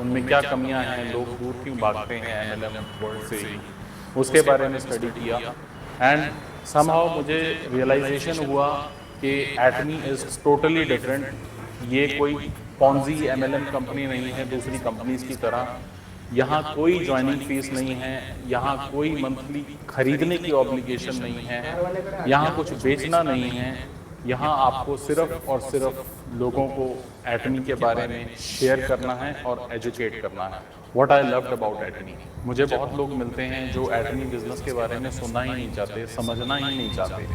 उनमें क्या कमियां हैं, लोग दूर क्यों भागते हैं एमएलएम वर्ड से ही, उसके बारे में स्टडी किया। एंड समहाउ मुझे रियलाइजेशन हुआ कि एटमी इज़ टोटली डिफरेंट। ये कोई पॉन्जी एमएलएम कंपनी नहीं है दूसरी कंपनीज की तरह। यहाँ कोई ज्वाइनिंग फीस नहीं है, यहाँ कोई मंथली खरीदने की ऑब्लिगेशन नहीं है, यहाँ कुछ बेचना नहीं है। यहाँ आपको सिर्फ और सिर्फ लोगों को एटमी के बारे में शेयर करना है और एजुकेट करना है। व्हाट आई लव्ड अबाउट एटमी, मुझे बहुत लोग मिलते हैं जो एटमी बिजनेस के बारे में सुनना ही नहीं चाहते, समझना ही नहीं चाहते।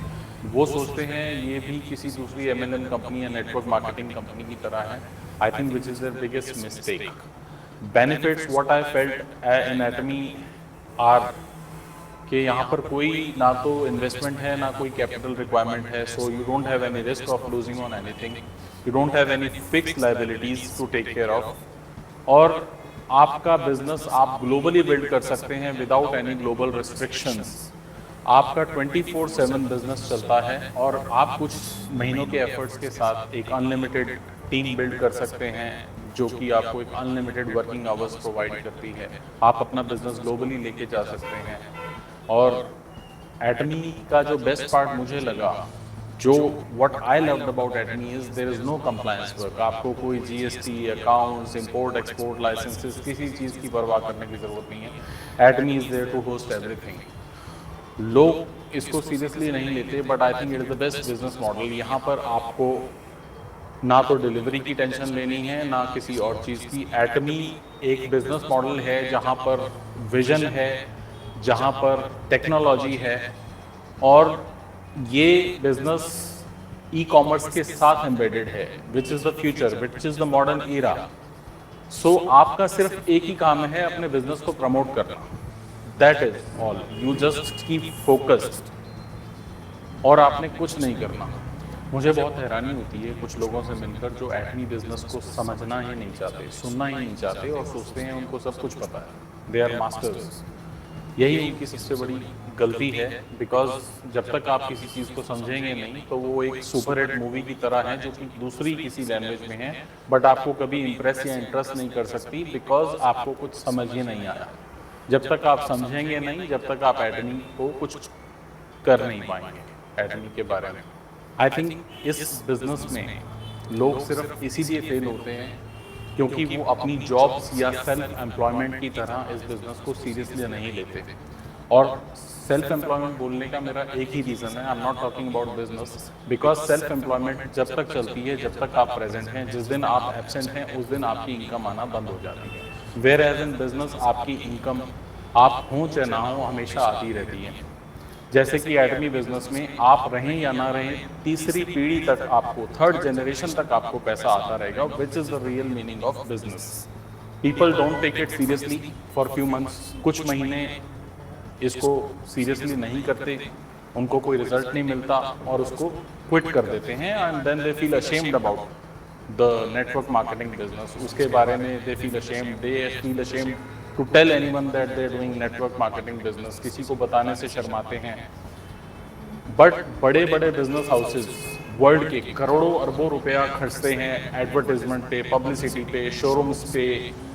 वो सोचते हैं ये भी किसी दूसरी एमएलएम कंपनी या नेटवर्क मार्केटिंग कंपनी की तरह है। I think which is the biggest mistake. Benefits what I felt in Atomy are कि यहाँ पर कोई ना तो इन्वेस्टमेंट है ना कोई कैपिटल रिक्वायरमेंट है, so you don't have any risk of losing on anything, you don't have any fixed liabilities to take care of. और आपका बिजनेस आप ग्लोबली बिल्ड कर सकते हैं विदाउट एनी ग्लोबल रिस्ट्रिक्शंस। आपका 24/7 बिजनेस चलता है और आप कुछ महीनों के एफर्ट्स के साथ एक अनलिमिटेड टीम बिल्ड कर सकते हैं जो कि आपको एक अनलिमिटेड वर्किंग आवर्स प्रोवाइड करती है। आप अपना बिजनेस ग्लोबली लेके जा सकते हैं। और एटमी का जो बेस्ट पार्ट मुझे लगा, जो what I loved about Atomy is there is no compliance work. आपको कोई GST, accounts, import export licenses, किसी चीज़ की परवाह करने की ज़रूरत नहीं है। Atomy is there to host everything. लोग इसको सीरियसली नहीं लेते, but I think it is the best business model. यहाँ पर आपको ना तो डिलीवरी की टेंशन लेनी है ना किसी और चीज़ की। एटमी एक बिजनेस मॉडल है जहाँ पर विजन है, जहाँ पर टेक्नोलॉजी है, और ये बिजनेस ई कॉमर्स के साथ एम्बेडेड है, which is the future, which is the modern era. So आपका सिर्फ एक ही काम है, अपने बिजनेस को प्रमोट करना। That is all, you just keep focused, और आपने कुछ नहीं करना। मुझे बहुत हैरानी होती है कुछ लोगों से मिलकर जो एटमी बिजनेस को समझना ही नहीं चाहते, सुनना ही नहीं चाहते, और सोचते हैं उनको सब कुछ पता है, दे आर मास्टर्स। यही उनकी सबसे बड़ी गलती है, बिकॉज जब तक आप किसी चीज़ को समझेंगे नहीं तो वो एक सुपर हिट मूवी की तरह है जो कि दूसरी किसी लैंग्वेज में है, बट आपको कभी इम्प्रेस या इंटरेस्ट नहीं कर सकती, बिकॉज आपको कुछ समझ ही नहीं आया। जब तक आप समझेंगे नहीं, जब तक आप एटमी को कुछ कर नहीं पाएंगे एटमी के बारे में। आई थिंक इस बिजनेस में लोग सिर्फ इसीलिए फेल होते हैं क्योंकि वो अपनी जॉब्स या सेल्फ एम्प्लॉयमेंट की तरह इस बिज़नेस को सीरियसली नहीं लेते। और सेल्फ एम्प्लॉयमेंट बोलने का मेरा एक ही रीज़न है, I am not talking about business, because self employment जब तक चलती है, जब तक आप प्रेजेंट हैं, जिस दिन आप एब्सेंट हैं उस दिन आपकी इनकम आना बंद हो जाती है। वेयर एज इन बिजनेस आपकी इनकम, आप हों चाहे ना हो, हमेशा आती रहती है। जैसे कि एटमी बिजनेस में आप रहें या ना रहें, तीसरी पीढ़ी तक आपको, थर्ड जनरेशन तक आपको पैसा आता रहेगा, which is the real meaning of business. People don't take it seriously for few months, कुछ महीने इसको सीरियसली नहीं करते, उनको कोई रिजल्ट नहीं मिलता और उसको क्विट कर देते हैं, and then they feel ashamed about the network marketing business. उसके बारे में they feel ashamed to tell anyone that they are doing network marketing business, किसी को बताने से शर्माते हैं। बट बड़े बड़े बिजनेस हाउसेस वर्ल्ड के करोड़ों अरबों रुपया खर्चते हैं एडवर्टाइजमेंट पे, पब्लिसिटी पे, शोरूम्स पे,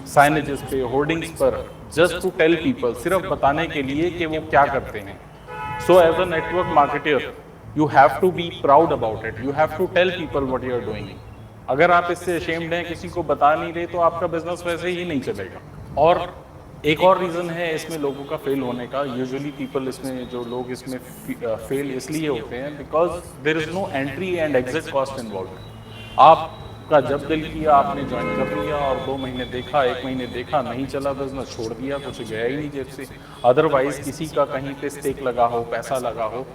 साइनेजेस पे, होर्डिंग्स पर, जस्ट टू टेल पीपल, सिर्फ बताने के लिए कि वो क्या करते हैं। So as a network marketer you have to be proud about it, you have to tell people what you are doing. अगर आप इससे अशेम्ड हैं, किसी को बता नहीं रहे, तो आपका बिजनेस वैसे ही नहीं चलेगा। और एक और रीज़न है इसमें लोगों का फेल होने का, यूजुअली पीपल इसमें, जो लोग इसमें फेल इसलिए होते हैं because there is no entry and exit cost involve. आपका जब दिल किया आपने ज्वाइन कर लिया, और 2 महीने देखा, 1 महीने देखा, नहीं चला बिजनेस, छोड़ दिया, कुछ गया ही नहीं जेब से। अदरवाइज किसी का कहीं पे स्टेक लगा हो, पैसा लगा हो,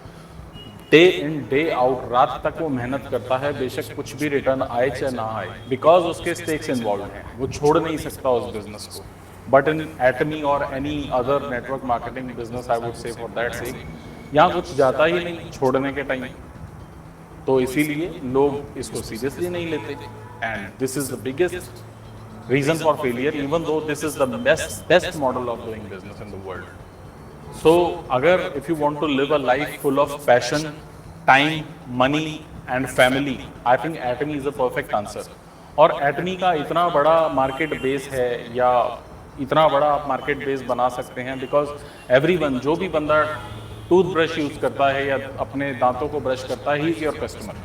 डे इन डे आउट, रात तक वो मेहनत करता है, बेशक कुछ भी रिटर्न आए चाहे ना आए, बिकॉज उसके स्टेक्स इन्वॉल्व हैं, वो छोड़ नहीं सकता उस बिजनेस को। बट इन एटमी और any other network marketing business, I would say for that sake, यहाँ कुछ जाता ही नहीं छोड़ने के टाइम, तो इसीलिए लोग इसको सीरियसली नहीं लेते। And this is the biggest reason for failure, even though this is the best model of doing business in the world. So अगर if you want to live a life full of passion, time, money and family, I think Atomy is a perfect answer. और Atomy का इतना बड़ा market base है, या इतना बड़ा आप मार्केट बेस बना सकते हैं, बिकॉज एवरीवन, जो भी बंदा टूथब्रश यूज़ करता है या अपने दांतों को ब्रश करता है, ही इज़ योर कस्टमर।